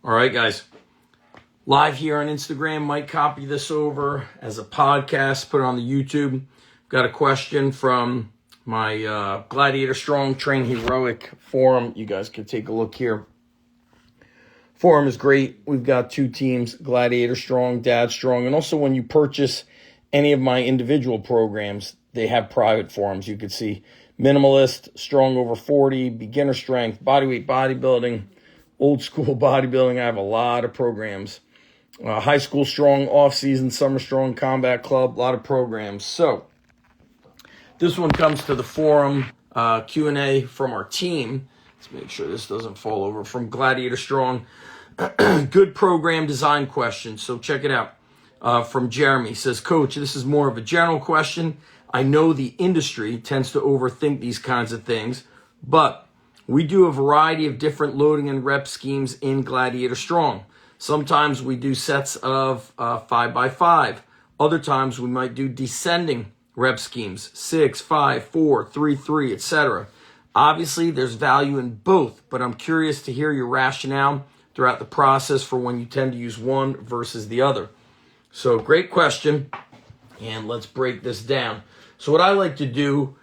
All right, guys. Live here on Instagram. Might copy this over as a podcast, put it on the YouTube. Got a question from my Gladiator Strong Train Heroic forum. You guys can take a look here. Forum is great. We've got two teams, Gladiator Strong, Dad Strong. And also when you purchase any of my individual programs, they have private forums. You can see Minimalist, Strong Over 40, Beginner Strength, Bodyweight Bodybuilding, Old School Bodybuilding. I have a lot of programs. High School Strong, Off-Season, Summer Strong, Combat Club, a lot of programs. So this one comes to the forum Q&A from our team. Let's make sure this doesn't fall over. From Gladiator Strong. Good program design question. So check it out. From Jeremy. He says, Coach, this is more of a general question. I know the industry tends to overthink these kinds of things, but we do a variety of different loading and rep schemes in Gladiator Strong. Sometimes we do sets of 5x5. Other times we might do descending rep schemes, 6, 5, 4, 3, 3, etc. Obviously, there's value in both, but I'm curious to hear your rationale throughout the process for when you tend to use one versus the other. So great question, and let's break this down. So what I like to do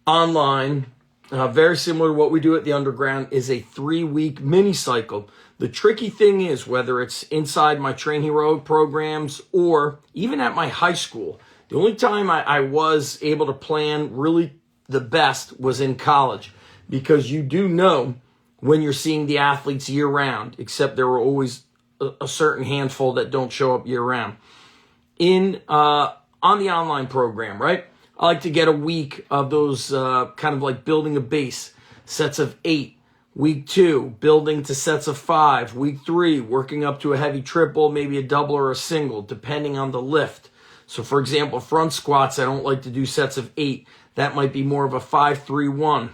online, very similar to what we do at the Underground, is a 3-week mini cycle. The tricky thing is whether it's inside my Train Heroic programs or even at my high school. The only time I was able to plan really the best was in college, because you do know when you're seeing the athletes year round, except there were always a certain handful that don't show up year round. On the online program, right? I like to get a week of those kind of like building a base, sets of 8. Week 2, building to sets of 5. Week 3, working up to a heavy triple, maybe a double or a single, depending on the lift. So for example, front squats, I don't like to do sets of 8. That might be more of a 5-3-1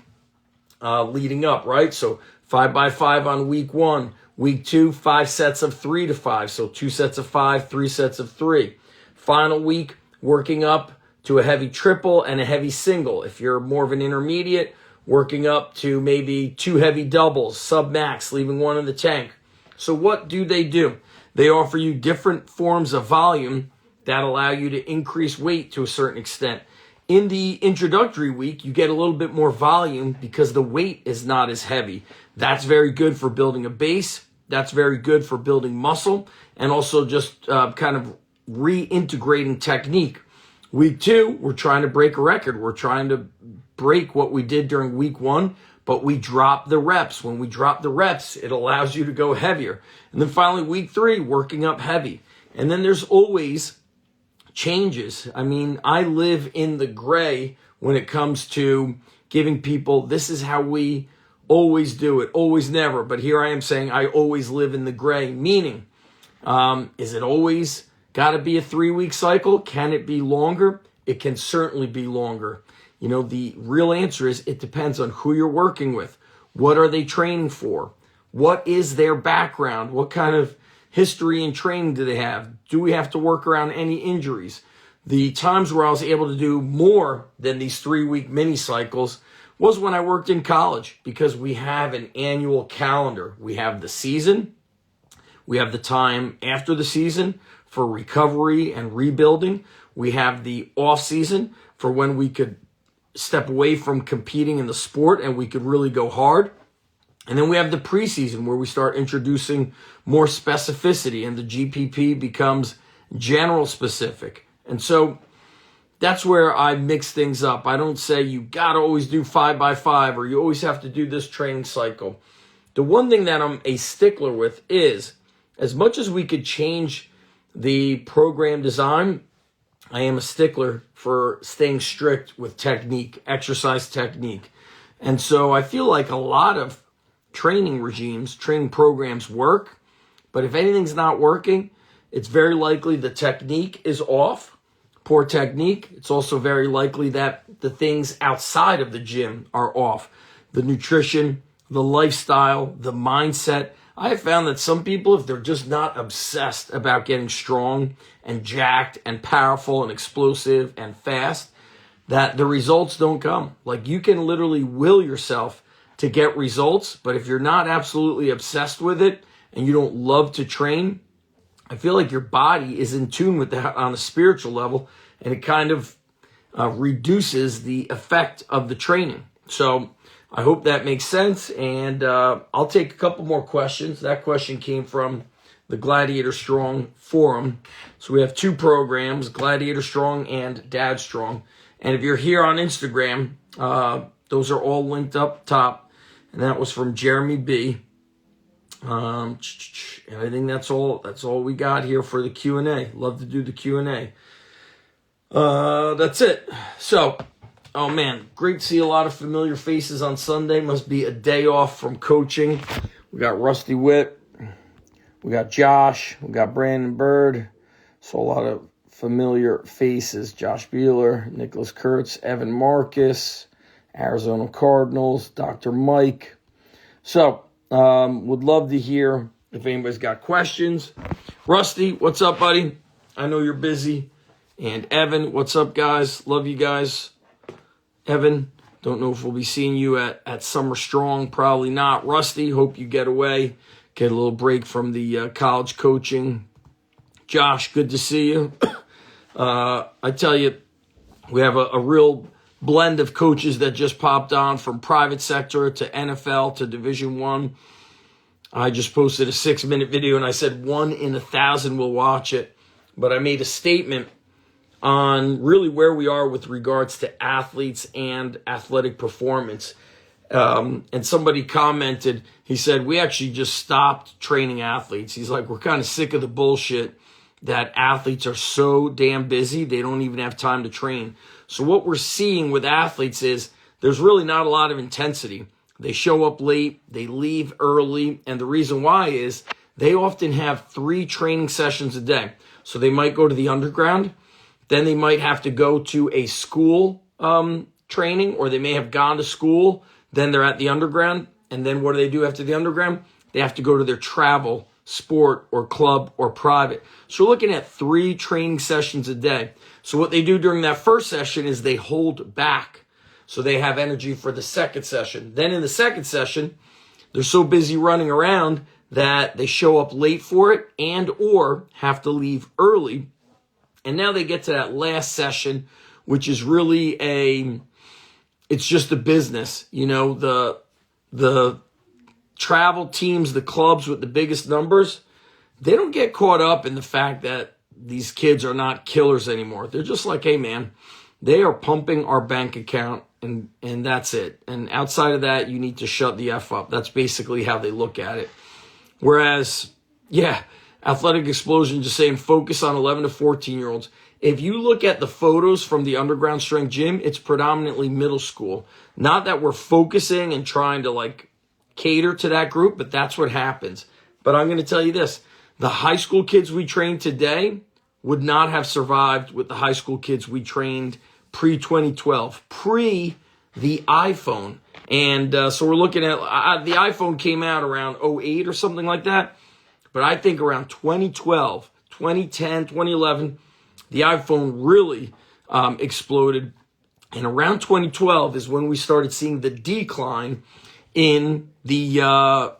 leading up, right? So 5x5 on week 1. Week 2, 5 sets of 3 to 5. So 2 sets of 5, 3 sets of 3. Final week, working up to a heavy triple and a heavy single. If you're more of an intermediate, working up to maybe 2 heavy doubles, sub-max, leaving 1 in the tank. So what do? They offer you different forms of volume that allow you to increase weight to a certain extent. In the introductory week, you get a little bit more volume because the weight is not as heavy. That's very good for building a base. That's very good for building muscle and also just kind of reintegrating technique. Week 2, we're trying to break a record. We're trying to break what we did during week 1, but we drop the reps. When we drop the reps, it allows you to go heavier. And then finally, week 3, working up heavy. And then there's always changes. I mean, I live in the gray when it comes to giving people, this is how we always do it, always never. But here I am saying I always live in the gray, meaning, is it always got to be a 3-week cycle? Can it be longer? It can certainly be longer. You know, the real answer is it depends on who you're working with. What are they training for? What is their background? What kind of history and training do they have? Do we have to work around any injuries? The times where I was able to do more than these 3-week mini cycles was when I worked in college, because we have an annual calendar. We have the season. We have the time after the season for recovery and rebuilding. We have the off season for when we could step away from competing in the sport and we could really go hard. And then we have the preseason where we start introducing more specificity and the GPP becomes general specific. And so that's where I mix things up. I don't say you got to always do 5x5 or you always have to do this training cycle. The one thing that I'm a stickler with is, as much as we could change the program design, I am a stickler for staying strict with technique, exercise technique. And so I feel like a lot of training regimes, training programs work, but if anything's not working, it's very likely the technique is off, poor technique. It's also very likely that the things outside of the gym are off. The nutrition, the lifestyle, the mindset. I have found that some people, if they're just not obsessed about getting strong and jacked and powerful and explosive and fast, that the results don't come. Like, you can literally will yourself to get results, but if you're not absolutely obsessed with it and you don't love to train, I feel like your body is in tune with that on a spiritual level, and it kind of reduces the effect of the training. So I hope that makes sense, and I'll take a couple more questions. That question came from the Gladiator Strong forum. So we have two programs, Gladiator Strong and Dad Strong. And if you're here on Instagram, those are all linked up top. And that was from Jeremy B. And I think that's all we got here for the Q&A. Love to do the Q&A. That's it. So, oh man, great to see a lot of familiar faces on Sunday. Must be a day off from coaching. We got Rusty Witt. We got Josh. We got Brandon Bird. So a lot of familiar faces. Josh Beeler, Nicholas Kurtz, Evan Marcus, Arizona Cardinals, Dr. Mike. So, would love to hear if anybody's got questions. Rusty, what's up, buddy? I know you're busy. And Evan, what's up, guys? Love you guys. Evan, don't know if we'll be seeing you at Summer Strong. Probably not. Rusty, hope you get away. Get a little break from the college coaching. Josh, good to see you. I tell you, we have a real blend of coaches that just popped on, from private sector to NFL to Division I. I just posted a 6-minute video and I said 1 in 1,000 will watch it. But I made a statement on really where we are with regards to athletes and athletic performance. And somebody commented, he said, we actually just stopped training athletes. He's like, we're kind of sick of the bullshit that athletes are so damn busy, they don't even have time to train. So what we're seeing with athletes is there's really not a lot of intensity. They show up late, they leave early, and the reason why is they often have 3 training sessions a day. So they might go to the underground, then they might have to go to a school training, or they may have gone to school, then they're at the underground, and then what do they do after the underground? They have to go to their travel, sport, or club, or private. So we're looking at 3 training sessions a day. So what they do during that first session is they hold back, so they have energy for the second session. Then in the second session, they're so busy running around that they show up late for it and or have to leave early. And now they get to that last session, which is really it's just a business. You know, the travel teams, the clubs with the biggest numbers, they don't get caught up in the fact that these kids are not killers anymore. They're just like, hey man, they are pumping our bank account and that's it. And outside of that, you need to shut the F up. That's basically how they look at it. Whereas, yeah, Athletic Explosion just saying focus on 11 to 14-year-olds. If you look at the photos from the underground strength gym, it's predominantly middle school. Not that we're focusing and trying to like cater to that group, but that's what happens. But I'm going to tell you this. The high school kids we train today would not have survived with the high school kids we trained pre-2012, pre the iPhone. And so we're looking at, the iPhone came out around 2008 or something like that. But I think around 2012, 2010, 2011, the iPhone really exploded. And around 2012 is when we started seeing the decline in the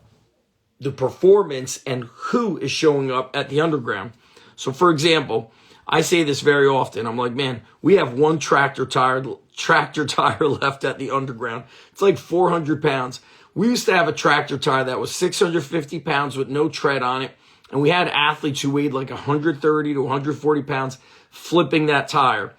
performance and who is showing up at the underground. So, for example, I say this very often. I'm like, man, we have one tractor tire left at the underground. It's like 400 pounds. We used to have a tractor tire that was 650 pounds with no tread on it. And we had athletes who weighed like 130 to 140 pounds flipping that tire.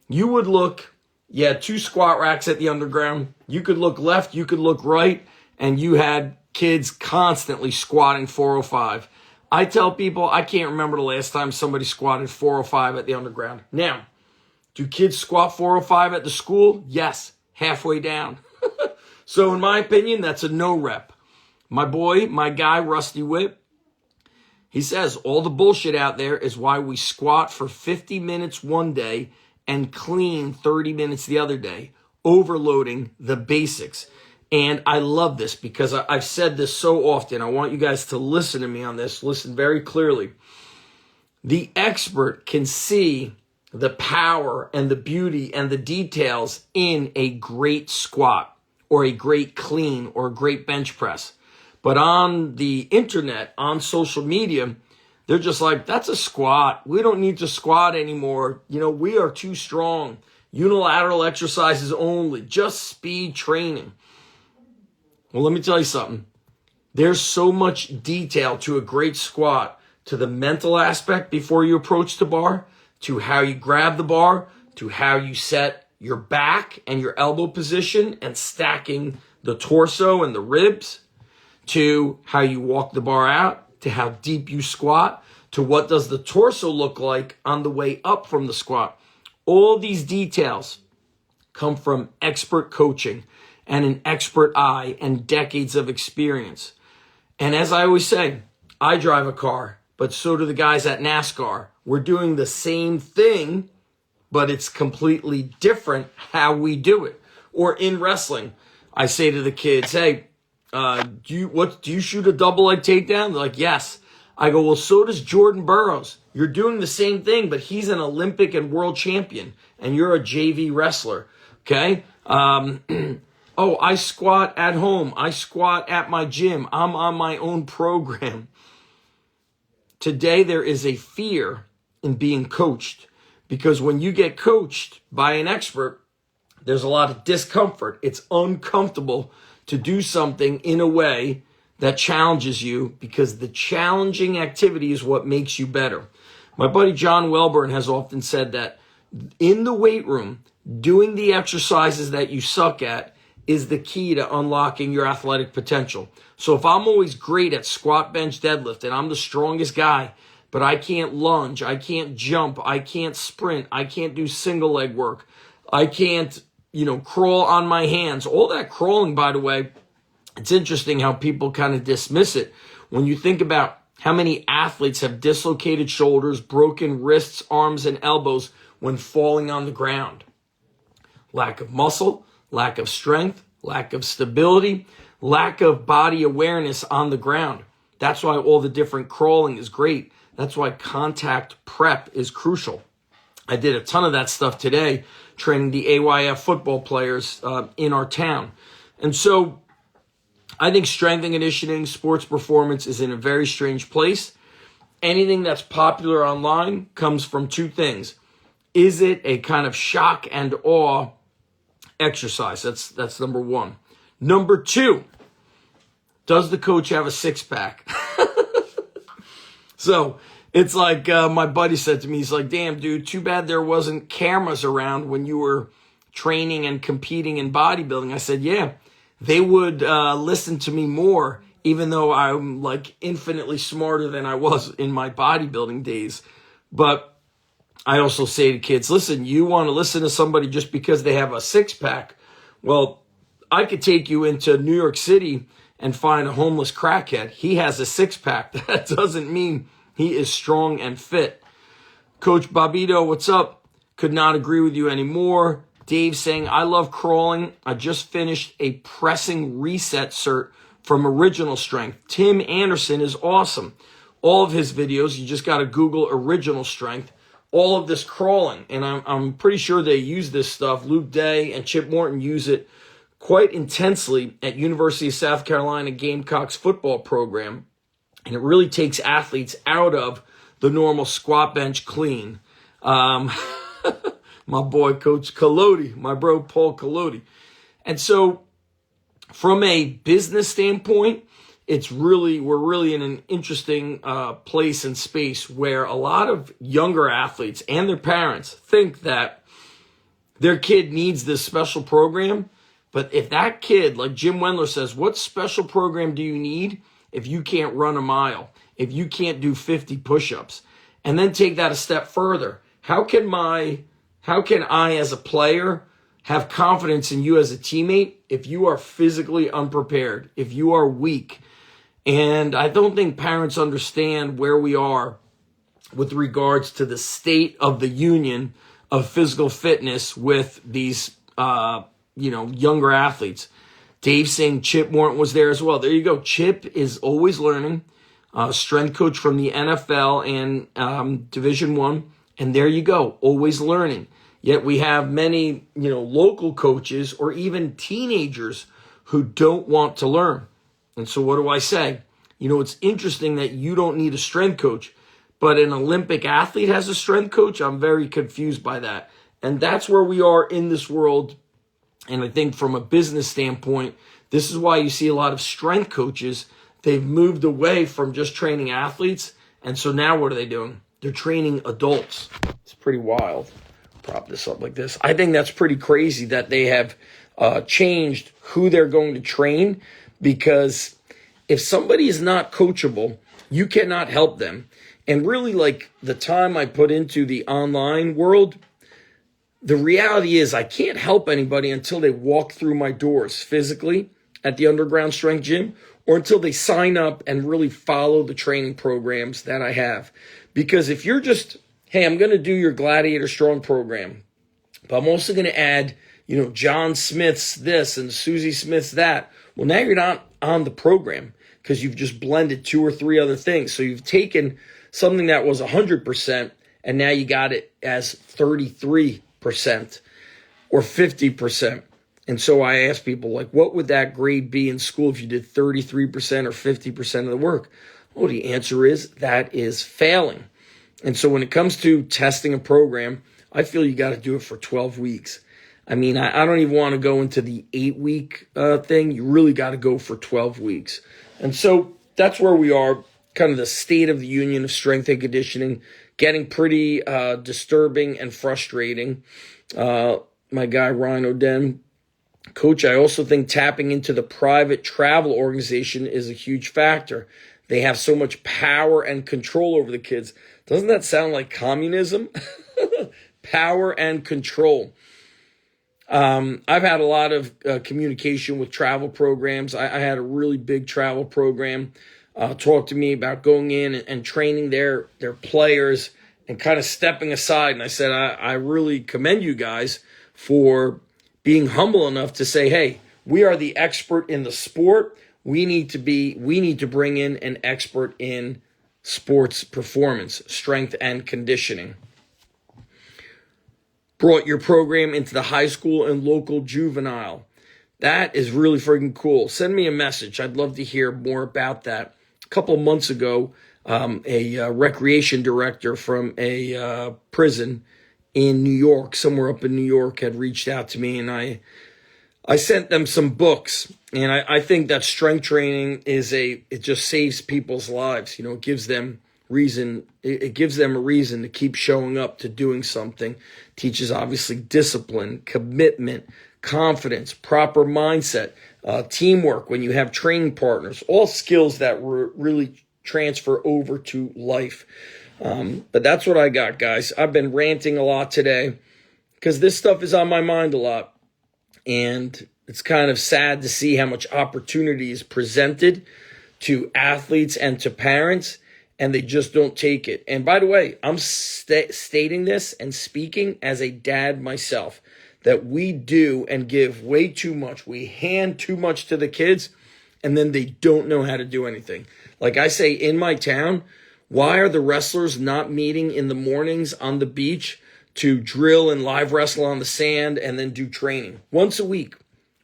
You would look, 2 squat racks at the underground. You could look left, you could look right, and you had kids constantly squatting 405. I tell people I can't remember the last time somebody squatted 405 at the underground. Now, do kids squat 405 at the school? Yes, halfway down. So in my opinion, that's a no rep. My guy, Rusty Witt, he says all the bullshit out there is why we squat for 50 minutes one day and clean 30 minutes the other day, overloading the basics. And I love this because I've said this so often. I want you guys to listen to me on this. Listen very clearly. The expert can see the power and the beauty and the details in a great squat or a great clean or a great bench press. But on the internet, on social media, they're just like, that's a squat. We don't need to squat anymore. We are too strong. Unilateral exercises only, just speed training. Well, let me tell you something. There's so much detail to a great squat, to the mental aspect before you approach the bar, to how you grab the bar, to how you set your back and your elbow position and stacking the torso and the ribs, to how you walk the bar out, to how deep you squat, to what does the torso look like on the way up from the squat. All these details come from expert coaching and an expert eye and decades of experience. And as I always say, I drive a car, but so do the guys at NASCAR. We're doing the same thing, but it's completely different how we do it. Or in wrestling, I say to the kids, hey, do you shoot a double leg takedown? They're like, yes. I go, well, so does Jordan Burroughs. You're doing the same thing, but he's an Olympic and world champion, and you're a JV wrestler, okay? Oh, I squat at home. I squat at my gym. I'm on my own program. Today, there is a fear in being coached, because when you get coached by an expert, there's a lot of discomfort. It's uncomfortable to do something in a way that challenges you, because the challenging activity is what makes you better. My buddy John Welburn has often said that in the weight room, doing the exercises that you suck at is the key to unlocking your athletic potential. So if I'm always great at squat, bench, deadlift, and I'm the strongest guy, but I can't lunge, I can't jump, I can't sprint, I can't do single leg work, I can't, crawl on my hands. All that crawling, by the way, it's interesting how people kind of dismiss it. When you think about how many athletes have dislocated shoulders, broken wrists, arms, and elbows when falling on the ground. Lack of muscle, lack of strength, lack of stability, lack of body awareness on the ground. That's why all the different crawling is great. That's why contact prep is crucial. I did a ton of that stuff today, training the AYF football players in our town. And so I think strength and conditioning, sports performance is in a very strange place. Anything that's popular online comes from two things. Is it a kind of shock and awe exercise? That's number one. Number two, does the coach have a six-pack? So it's like my buddy said to me, he's like, damn, dude, too bad there wasn't cameras around when you were training and competing in bodybuilding. I said, yeah, they would listen to me more, even though I'm like infinitely smarter than I was in my bodybuilding days. But I also say to kids, listen, you want to listen to somebody just because they have a six-pack? Well, I could take you into New York City and find a homeless crackhead. He has a six-pack. That doesn't mean he is strong and fit. Coach Bobito, what's up? Could not agree with you anymore. Dave saying, I love crawling. I just finished a pressing reset cert from Original Strength. Tim Anderson is awesome. All of his videos, you just got to Google Original Strength. All of this crawling, and I'm pretty sure they use this stuff. Luke Day and Chip Morton use it quite intensely at University of South Carolina Gamecocks football program, and it really takes athletes out of the normal squat, bench, clean. My boy, Coach Collodi, my bro, Paul Collodi. And so from a business standpoint, we're really in an interesting place and space where a lot of younger athletes and their parents think that their kid needs this special program. But if that kid, like Jim Wendler says, what special program do you need if you can't run a mile, if you can't do 50 push-ups? And then take that a step further. How can I as a player have confidence in you as a teammate if you are physically unprepared, if you are weak? And I don't think parents understand where we are with regards to the state of the union of physical fitness with these, younger athletes. Dave saying Chip Morton was there as well. There you go. Chip is always learning, strength coach from the NFL and Division I. And there you go, always learning. Yet we have many, local coaches or even teenagers who don't want to learn. And so what do I say? It's interesting that you don't need a strength coach, but an Olympic athlete has a strength coach. I'm very confused by that. And that's where we are in this world. And I think from a business standpoint, this is why you see a lot of strength coaches. They've moved away from just training athletes. And so now what are they doing? They're training adults. It's pretty wild. Prop this up like this. I think that's pretty crazy that they have changed who they're going to train, because if somebody is not coachable, you cannot help them. And really, like the time I put into the online world, the reality is I can't help anybody until they walk through my doors physically at the Underground Strength Gym, or until they sign up and really follow the training programs that I have. Because if you're just, hey, I'm going to do your Gladiator Strong program, but I'm also going to add, John Smith's this and Susie Smith's that. Well, now you're not on the program because you've just blended 2 or 3 other things. So you've taken something that was 100% and now you got it as 33% or 50%. And so I ask people, like, what would that grade be in school if you did 33% or 50% of the work? Well, the answer is that is failing. And so when it comes to testing a program, I feel you got to do it for 12 weeks. I mean, I don't even want to go into the 8-week thing. You really got to go for 12 weeks. And so that's where we are, kind of the state of the union of strength and conditioning, getting pretty disturbing and frustrating. My guy, Ryan O'Den, Coach, I also think tapping into the private travel organization is a huge factor. They have so much power and control over the kids. Doesn't that sound like communism? Power and control. I've had a lot of communication with travel programs. I had a really big travel program talk to me about going in and training their players and kind of stepping aside. And I said, I really commend you guys for being humble enough to say, hey, we are the expert in the sport. We need to bring in an expert in sports performance, strength and conditioning. Brought your program into the high school and local juvenile. That is really freaking cool. Send me a message. I'd love to hear more about that. A couple of months ago, a recreation director from a prison in New York, somewhere up in New York, had reached out to me, and I sent them some books. And I think that strength training it just saves people's lives. It gives them reason. It gives them a reason to keep showing up to doing something. Teaches obviously discipline, commitment, confidence, proper mindset, teamwork when you have training partners, all skills that really transfer over to life. But that's what I got, guys. I've been ranting a lot today because this stuff is on my mind a lot. And it's kind of sad to see how much opportunity is presented to athletes and to parents, and they just don't take it. And by the way, I'm stating this and speaking as a dad myself, that we do and give way too much. We hand too much to the kids, and then they don't know how to do anything. Like I say, in my town, why are the wrestlers not meeting in the mornings on the beach to drill and live wrestle on the sand and then do training once a week?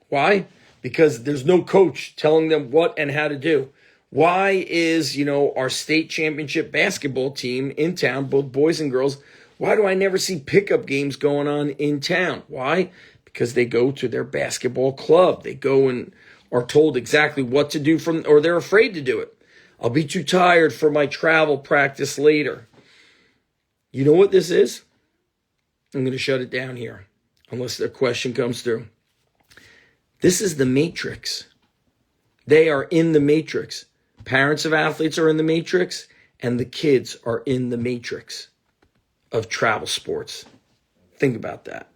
Why? Because there's no coach telling them what and how to do. Why is, our state championship basketball team in town, both boys and girls, why do I never see pickup games going on in town? Why? Because they go to their basketball club. They go and are told exactly what to do or they're afraid to do it. I'll be too tired for my travel practice later. You know what this is? I'm going to shut it down here unless the question comes through. This is the matrix. They are in the matrix. Parents of athletes are in the matrix, and the kids are in the matrix of travel sports. Think about that.